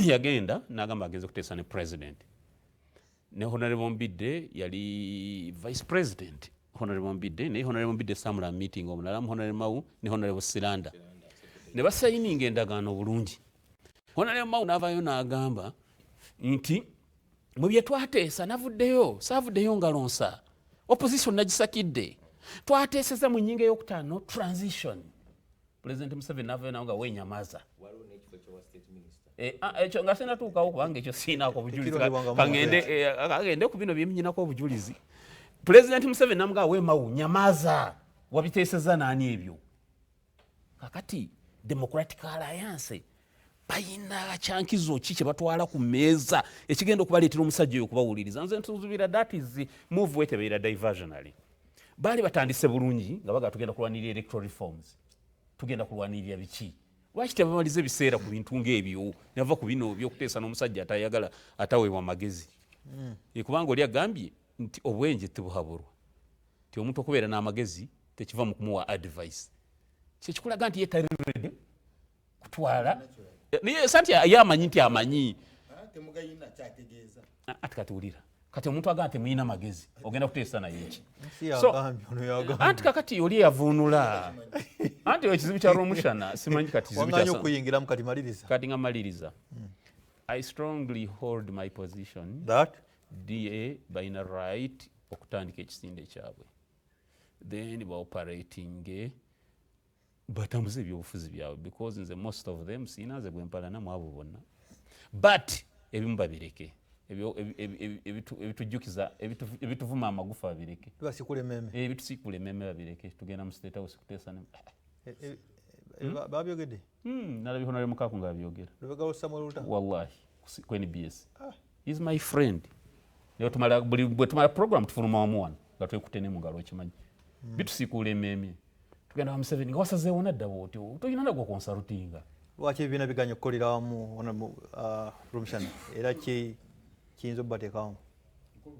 yagenda n'agamba agenze kuteesa ne president ne Honorable Mbidde yali vice president Honorable Mbidde ne Honorable Mbidde samula meeting omulala Honorable Mau ne Honorable Silanda ne basayininga endagaano bulungi. Honorable Mau n'avaayo n'agamba nti mu bye twateesa navuddeyo saavuddeyo ngalonsa opposition nagisakidde twateeseza mu nnyinga ey'okutaano transition. President Museveni n'avaayo n'aga wenyamaza ekyo nga sinatuukawo kubanga ekyo siinaako obujulizi kagende ku bino byenyinako obujulizi. President Museveni n'amugaa we Mau nyamaza wabiteeseza naani ebyo. Kakati Democratic Alliance bayina kyankizo ki kye batwala ku meeza ekigenda okubaleetera omusajja oyo okubawuliriza. Nze ntuzubira that is move wetebeera diversionary. Baali batandise bulungi nga baga tugenda kulwanirira electoral reforms. Tugenda kulwanirira biki? Lwaki tebamaliza ebiseera ku bintu ng'ebyo ne bava ku bino by'okuteesa n'omusajja atayagala ataweebwa magezi. Kubanga oli agambye nti obwenje tebuhaburwa. Nti omuntu okubeera n'amagezi tekiva mu kumuwa advice. Kyekikulaga nti yetali ready kutwala niye santi yamanyi nti amanyi temugayina kyategeeza ati katuulira kati omuntu agamba temuyina magezi ogenda kuteesa naye eki anti kakati oli yavuunula anti ekizibu kya Romushana simanyi kati kizibu kya okuyingira mu kati maliriza kati nga maliriza. I strongly hold my position that DA bayina right okutandika ekisinde kyabwe then baoperating batambuze ebyobufuzi byabwe because nze most of them sinaze gwempalana mu abo bonna but ebimu babireke ebitujjukiza ebituvuma amagufa babireke basikule meme ebitusikule meme babireke tugenda mu state house kuteesa ne babyogedde nalabye Honorable Mukaku nga babyogera lubega Samuel Ruta wallahi ku NBS he's my friend leo tumala bwe tumala program tufuluma wamuwana nga twekutene mu ngalo kimanyi bitusikule meme tugenda wa Museveni nga wasazeewo nadda bwotyo toyina nagwo consultinga lwaki ebibiina biganya okukolera wamu Romushana era kiyinza obbateekawo